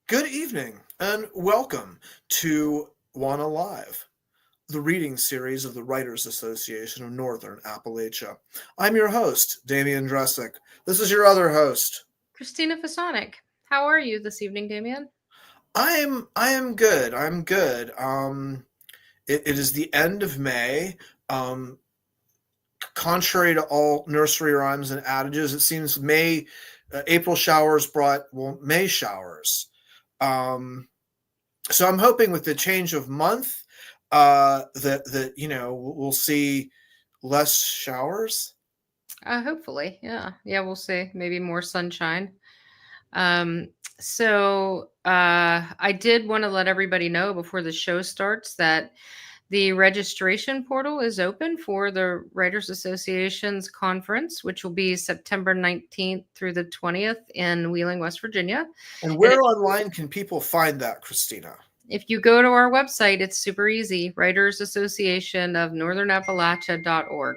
Good evening and welcome to WANA Live, the reading series of the Writers Association of Northern Appalachia. I'm your host, Damian Dressick. This is your other host. Christina Fasonic. How are you this evening, Damien? I am good. I'm good. It is the end of May. Um, Contrary to all nursery rhymes and adages, it seems April showers brought May showers. Um, so I'm hoping with the change of month that we'll see less showers. Hopefully, yeah, we'll see. Maybe more sunshine. Um, I did want to let everybody know before the show starts that the registration portal is open for the Writers Association's conference, which will be September 19th through the 20th in Wheeling, West Virginia. And And where online can people find that, Christina? if you go to our website, it's super easy. Writers Association of Northern Appalachia.org.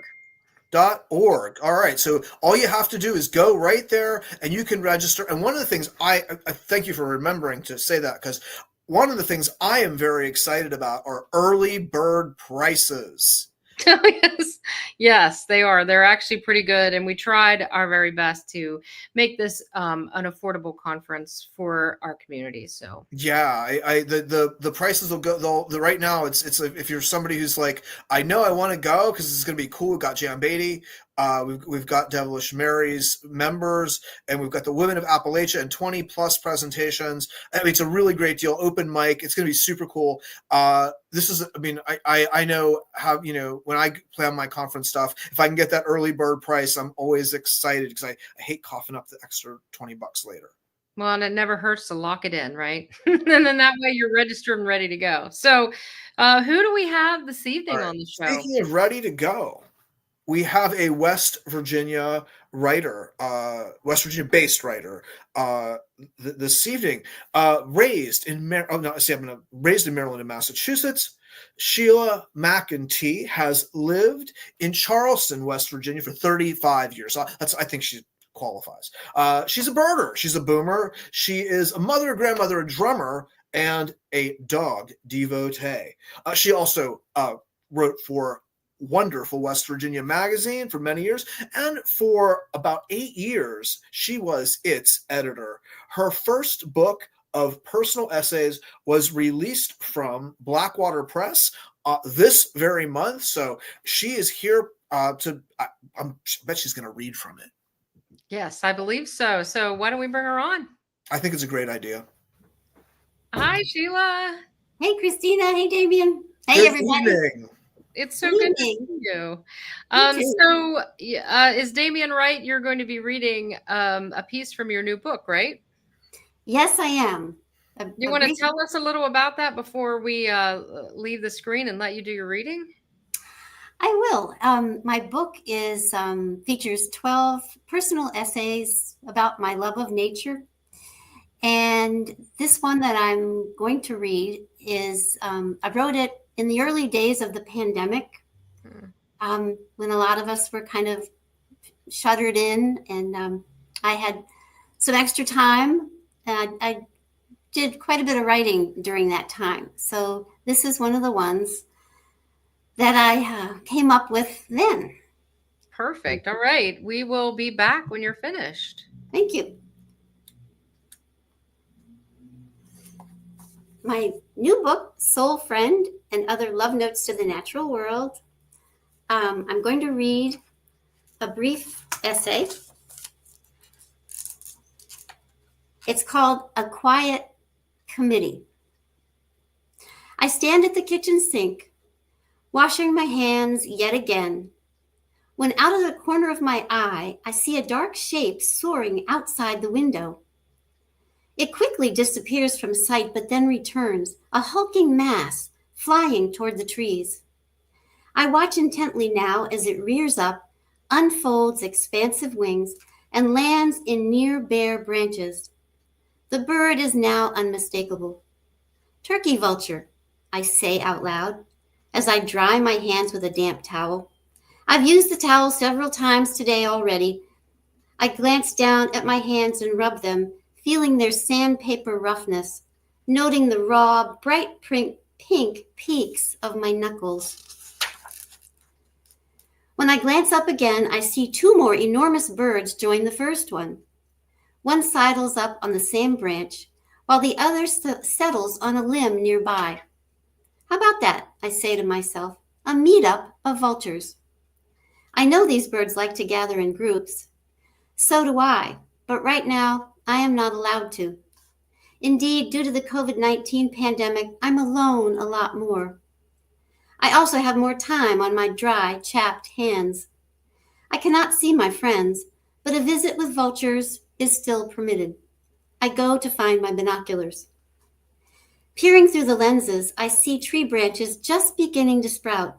.org. All right. So all you have to do is go right there and you can register. And one of the things I thank you for remembering to say that, because one of the things I am very excited about are early bird prices. Oh, yes. Yes, they are. They're actually pretty good. And we tried our very best to make this an affordable conference for our community. So Yeah, the prices will go. Right now, it's like if you're somebody who's like, I know I want to go because it's going to be cool. We've got Jan Beatty, we've got Devilish Mary's members, and we've got the Women of Appalachia and 20 plus presentations. I mean, it's a really great deal. Open mic. It's going to be super cool. This is, I mean, I know how, when I plan my conference stuff, if I can get that early bird price, I'm always excited because I hate coughing up the extra $20 later. well, and it never hurts to lock it in, right? And then that way you're registered and ready to go. So who do we have this All evening right. on the show? Speaking of ready to go, we have a West Virginia writer, West Virginia based writer, this evening, raised in Maryland and Massachusetts. Sheila McEntee has lived in Charleston, West Virginia for 35 years. I think she qualifies. She's a birder. She's a boomer. She is a mother, a grandmother, a drummer, and a dog devotee. She also wrote for wonderful West Virginia magazine for many years, and for about 8 years, she was its editor. Her first book of personal essays was released from Blackwater Press this very month, so she is here I bet she's going to read from it. Yes, I believe so. So why don't we bring her on? I think it's a great idea. Hi, Sheila. Hey, Christina. Hey, Damien. Hey, Good everybody. evening. It's so Good good to evening. see you. too. Is Damien right? You're going to be reading a piece from your new book, right? Yes, I am. You want to tell us a little about that before we leave the screen and let you do your reading? I will. My book is features 12 personal essays about my love of nature. And this one that I'm going to read is, I wrote it in the early days of the pandemic, when a lot of us were kind of shuttered in, and I had some extra time. I did quite a bit of writing during that time. So this is one of the ones that I came up with then. Perfect. All right. We will be back when you're finished. Thank you. My new book, Soul Friend and Other Love Notes to the Natural World. I'm going to read a brief essay. It's called A Quiet Committee. I stand at the kitchen sink, washing my hands yet again, when out of the corner of my eye, I see a dark shape soaring outside the window. It quickly disappears from sight, but then returns, a hulking mass, flying toward the trees. I watch intently now as it rears up, unfolds expansive wings, and lands in near bare branches. The bird is now unmistakable. Turkey vulture, I say out loud, as I dry my hands with a damp towel. I've used the towel several times today already. I glance down at my hands and rub them, feeling their sandpaper roughness, noting the raw, bright pink peaks of my knuckles. When I glance up again, I see two more enormous birds join the first one. One sidles up on the same branch, while the other settles on a limb nearby. How about that, I say to myself, a meetup of vultures. I know these birds like to gather in groups. So do I, but right now I am not allowed to. Indeed, due to the COVID-19 pandemic, I'm alone a lot more. I also have more time on my dry, chapped hands. I cannot see my friends, but a visit with vultures is still permitted. I go to find my binoculars. Peering through the lenses, I see tree branches just beginning to sprout.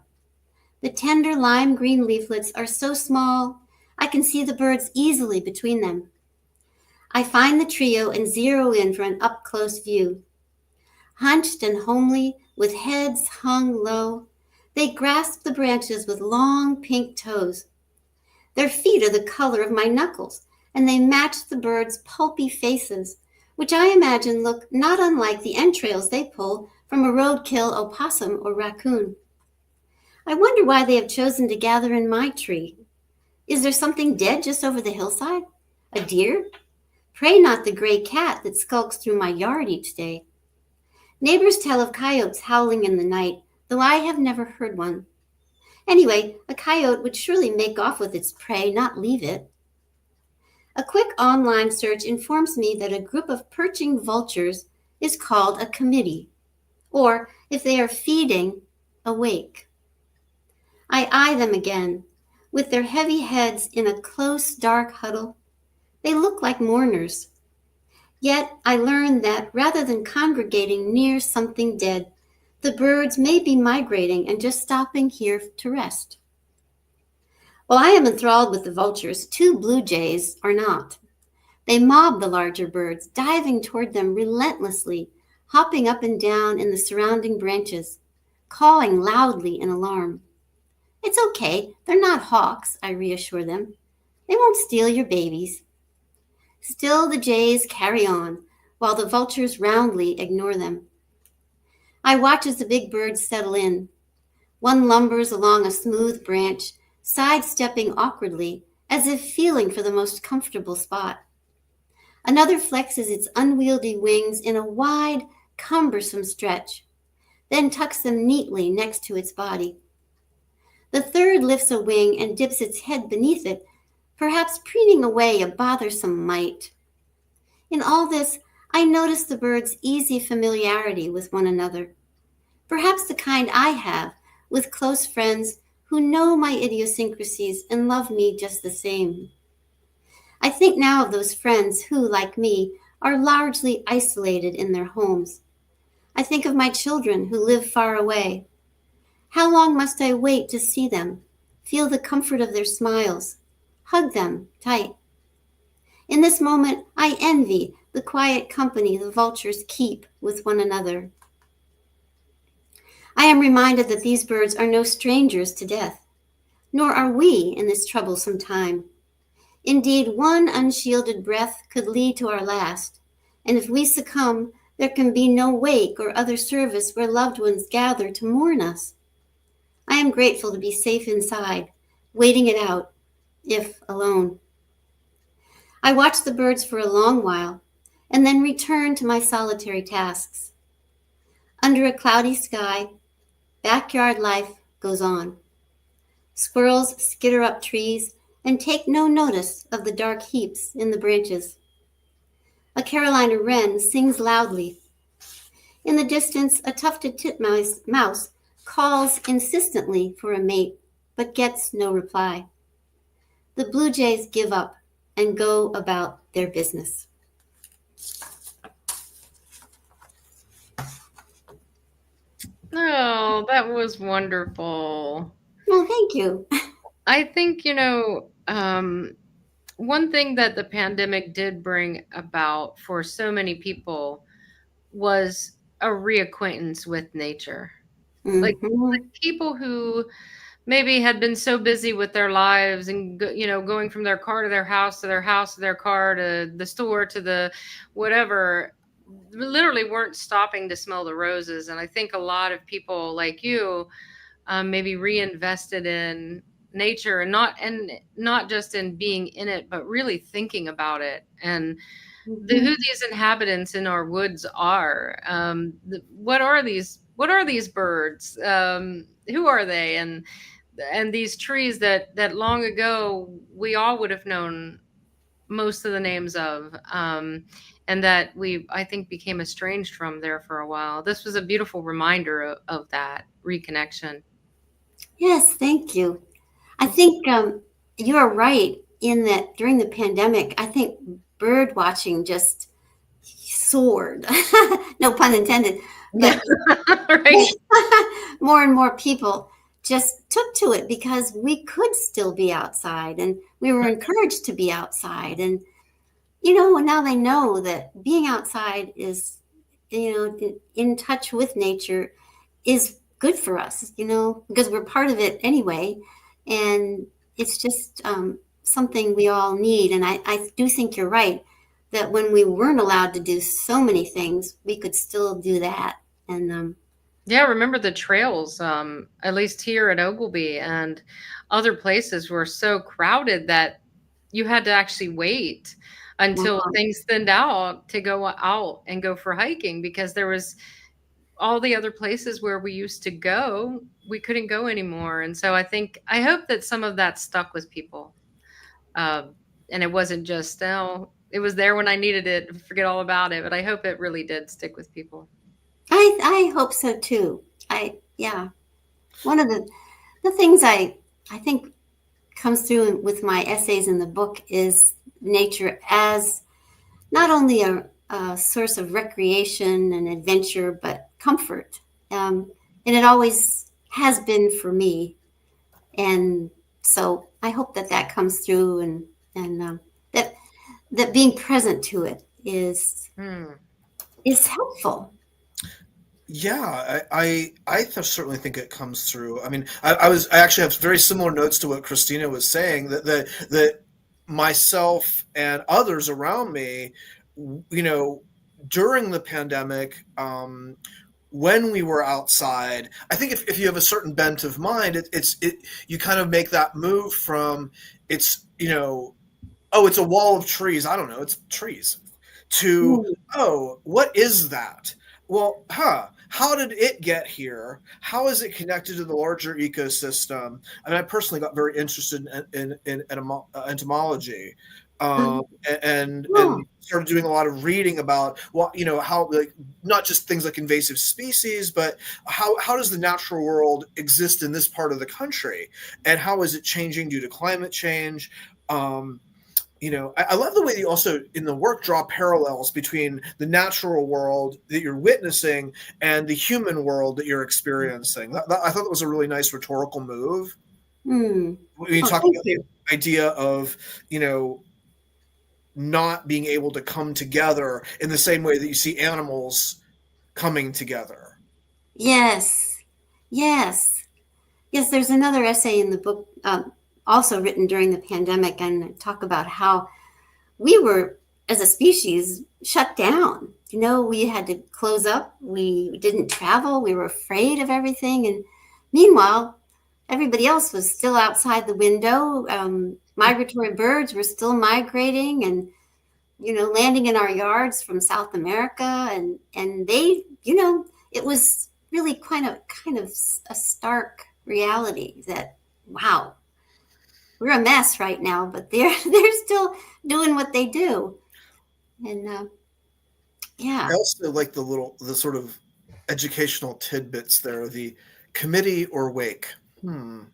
The tender lime green leaflets are so small, I can see the birds easily between them. I find the trio and zero in for an up-close view. Hunched and homely, with heads hung low, they grasp the branches with long pink toes. Their feet are the color of my knuckles, and they match the birds' pulpy faces, which I imagine look not unlike the entrails they pull from a roadkill opossum or raccoon. I wonder why they have chosen to gather in my tree. Is there something dead just over the hillside? A deer? Pray not the gray cat that skulks through my yard each day. Neighbors tell of coyotes howling in the night, though I have never heard one. Anyway, a coyote would surely make off with its prey, not leave it. A quick online search informs me that a group of perching vultures is called a committee, or if they are feeding, a wake. I eye them again. With their heavy heads in a close, dark huddle, they look like mourners. Yet I learn that rather than congregating near something dead, the birds may be migrating and just stopping here to rest. While I am enthralled with the vultures, two blue jays are not. They mob the larger birds, diving toward them relentlessly, hopping up and down in the surrounding branches, cawing loudly in alarm. It's okay, they're not hawks, I reassure them. They won't steal your babies. Still the jays carry on, while the vultures roundly ignore them. I watch as the big birds settle in. One lumbers along a smooth branch, sidestepping awkwardly, as if feeling for the most comfortable spot. Another flexes its unwieldy wings in a wide, cumbersome stretch, then tucks them neatly next to its body. The third lifts a wing and dips its head beneath it, perhaps preening away a bothersome mite. In all this, I notice the birds' easy familiarity with one another, perhaps the kind I have with close friends who know my idiosyncrasies and love me just the same. I think now of those friends who, like me, are largely isolated in their homes. I think of my children who live far away. How long must I wait to see them, feel the comfort of their smiles, hug them tight? In this moment, I envy the quiet company the vultures keep with one another. I am reminded that these birds are no strangers to death, nor are we in this troublesome time. Indeed, one unshielded breath could lead to our last, and if we succumb, there can be no wake or other service where loved ones gather to mourn us. I am grateful to be safe inside, waiting it out, if alone. I watch the birds for a long while, and then return to my solitary tasks. Under a cloudy sky, backyard life goes on. Squirrels skitter up trees and take no notice of the dark heaps in the branches. A Carolina wren sings loudly. In the distance, a tufted titmouse calls insistently for a mate, but gets no reply. The blue jays give up and go about their business. Oh, that was wonderful. Well, thank you. I think, one thing that the pandemic did bring about for so many people was a reacquaintance with nature. Like Mhm. people who maybe had been so busy with their lives and going from their car to their house to their house to their car to the store to the whatever, literally weren't stopping to smell the roses. And I think a lot of people like you maybe reinvested in nature, and not just in being in it, but really thinking about it and who these inhabitants in our woods are. What are these birds? Who are they? And these trees that long ago we all would have known most of the names of, and that I think became estranged from there for a while. This was a beautiful reminder of that reconnection. Yes, thank you. I think you're right in that during the pandemic, I think bird watching just soared. No pun intended. But Right. more and more people just took to it because we could still be outside and we were encouraged to be outside. And, now they know that being outside is, in touch with nature is good for us, because we're part of it anyway. And it's just something we all need. And I do think you're right that when we weren't allowed to do so many things, we could still do that. And yeah, remember the trails, at least here at Ogleby and other places were so crowded that you had to actually wait until things thinned out to go out and go for hiking, because there was all the other places where we used to go, we couldn't go anymore. And so I hope that some of that stuck with people. And it wasn't just, it was there when I needed it, forget all about it. But I hope it really did stick with people. I hope so too. One of the things I think comes through with my essays in the book is nature as not only a source of recreation and adventure, but comfort. And it always has been for me. And so I hope that comes through, and that being present to it is helpful. Yeah, I certainly think it comes through. I mean, I actually have very similar notes to what Christina was saying, that myself and others around me, during the pandemic, when we were outside, I think if you have a certain bent of mind, you kind of make that move from it's it's a wall of trees. I don't know, it's trees, to what is that? Well, how did it get here? How is it connected to the larger ecosystem? I mean, I personally got very interested in entomology, and started doing a lot of reading about how, like, not just things like invasive species, but how does the natural world exist in this part of the country, and how is it changing due to climate change? I love the way you also in the work draw parallels between the natural world that you're witnessing and the human world that you're experiencing. I thought that was a really nice rhetorical move. When you talk about the idea of, not being able to come together in the same way that you see animals coming together. Yes. There's another essay in the book, also written during the pandemic, and talk about how we were, as a species, shut down. We had to close up. We didn't travel. We were afraid of everything. And meanwhile, everybody else was still outside the window. Migratory birds were still migrating and, landing in our yards from South America. And they, it was really kind of a stark reality that, wow, we're a mess right now, but they're still doing what they do. And I also like the sort of educational tidbits there. The committee or wake. Yes.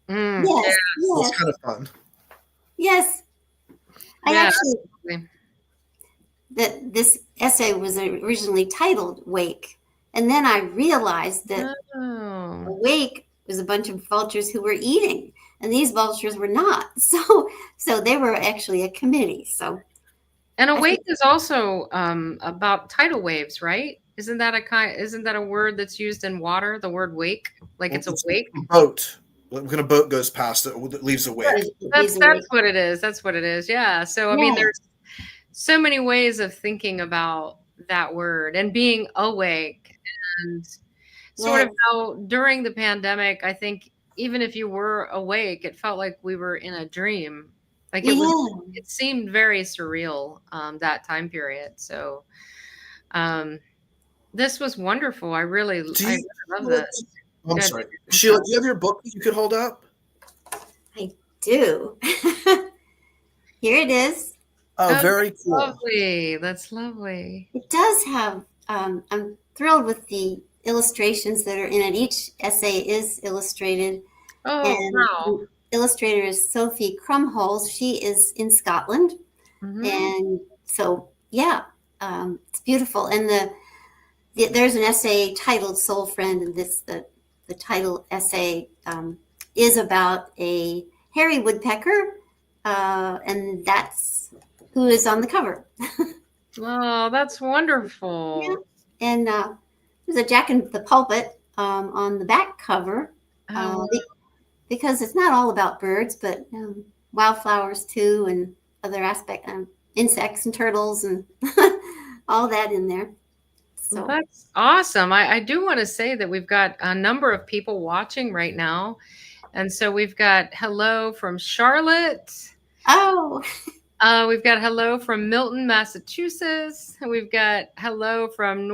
It's kind of fun. Yes. That this essay was originally titled Wake. And then I realized that Wake was a bunch of vultures who were eating, and these vultures were not. So they were actually a committee. And a wake is also about tidal waves, right? Isn't that a word that's used in water? The word wake, like it's a wake. Boat. when a boat goes past it leaves a wake. That's what it is. That's what it is. Yeah. So I mean, there's so many ways of thinking about that word and being awake, and sort of how during the pandemic, I think even if you were awake, it felt like we were in a dream. Like it seemed very surreal, that time period. So this was wonderful. I really love this. I'm sorry. Sheila, do you have your book that you could hold up? I do. Here it is. Oh, very cool. Lovely. That's lovely. It does have, I'm thrilled with the illustrations that are in it. Each essay is illustrated. Oh, wow. The illustrator is Sophie Crumholes. She is in Scotland. And so, it's beautiful. And there's an essay titled Soul Friend, and the title essay is about a hairy woodpecker, and that's who is on the cover. Oh, that's wonderful. Yeah. And there's a Jack in the Pulpit on the back cover, because it's not all about birds, but wildflowers too, and other aspects, insects and turtles and all that in there. So well, that's awesome. I do want to say that we've got a number of people watching right now. And so we've got hello from Charlotte. Oh, we've got hello from Milton, Massachusetts. We've got hello from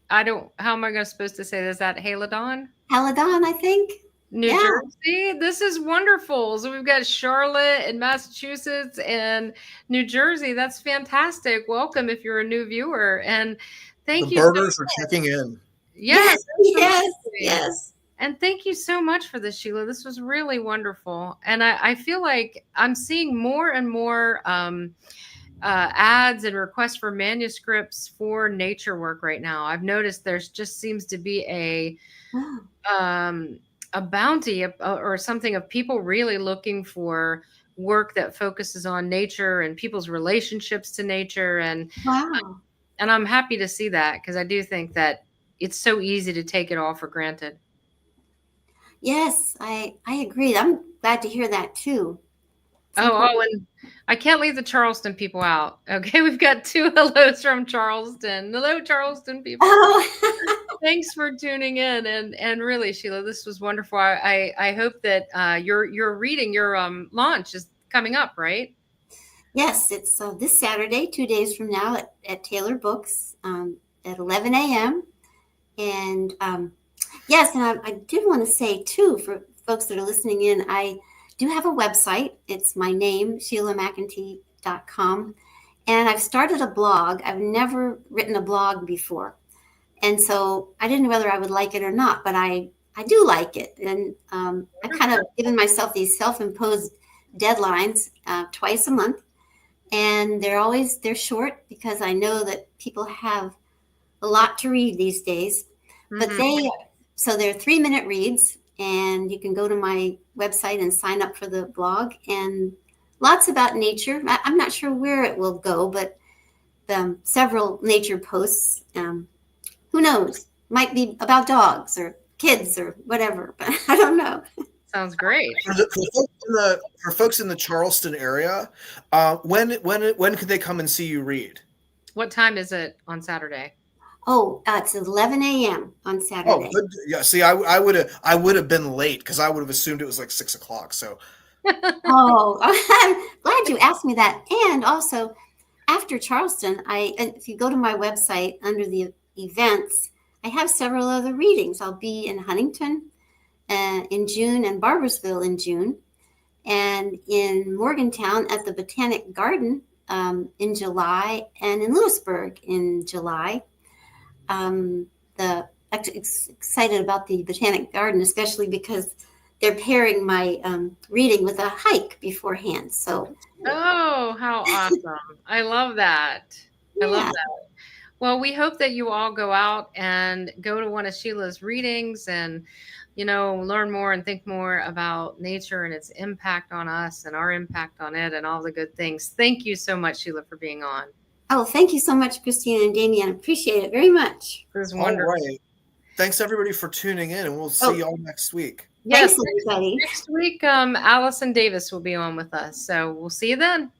how am I supposed to say this? Is that Haladon? Haladon, I think. New Jersey. This is wonderful. So we've got Charlotte and Massachusetts and New Jersey. That's fantastic. Welcome if you're a new viewer. And thank you. The birders are checking in. Yes. And thank you so much for this, Sheila. This was really wonderful. And I feel like I'm seeing more and more ads and requests for manuscripts for nature work right now. I've noticed there's just seems to be a bounty or something of people really looking for work that focuses on nature and people's relationships to nature. And and I'm happy to see that, because I do think that it's so easy to take it all for granted. Yes, I agree. I'm glad to hear that too. And I can't leave the Charleston people out. Okay, we've got 2 hellos from Charleston. Hello, Charleston people. Thanks for tuning in, and really, Sheila, this was wonderful. I hope that your reading, your launch is coming up, right? Yes, it's this Saturday, 2 days from now, at Taylor Books at 11 a.m. And yes, and I did want to say too, for folks that are listening in, I do have a website. It's my name, SheilaMcEntee.com. And I've started a blog. I've never written a blog before. And so I didn't know whether I would like it or not, but I do like it. And I've kind of given myself these self-imposed deadlines twice a month. And they're short, because I know that people have a lot to read these days. But they're 3-minute reads, and you can go to my website and sign up for the blog, and lots about nature. I'm not sure where it will go, but several nature posts. Who knows? Might be about dogs or kids or whatever, but I don't know. Sounds great. For folks in the Charleston area, when could they come and see you read? What time is it on Saturday? Oh, it's 11 a.m. on Saturday. Oh, good. Yeah. See, I would have been late, because I would have assumed it was like 6 o'clock. So. Oh, I'm glad you asked me that. And also, after Charleston, if you go to my website under the events, I have several other readings. I'll be in Huntington in June, and Barboursville in June, and in Morgantown at the Botanic Garden in July, and in Lewisburg in July. Excited about the Botanic Garden, especially because they're pairing my reading with a hike beforehand. So, oh, how awesome! I love that. I love that. Well, we hope that you all go out and go to one of Sheila's readings, and learn more and think more about nature and its impact on us and our impact on it and all the good things. Thank you so much, Sheila, for being on. Oh, thank you so much, Christina and Damien. I appreciate it very much. It was wonderful. All right. Thanks, everybody, for tuning in, and we'll see you all next week. Yes, Thanks, everybody. next week, Allison Davis will be on with us. So we'll see you then.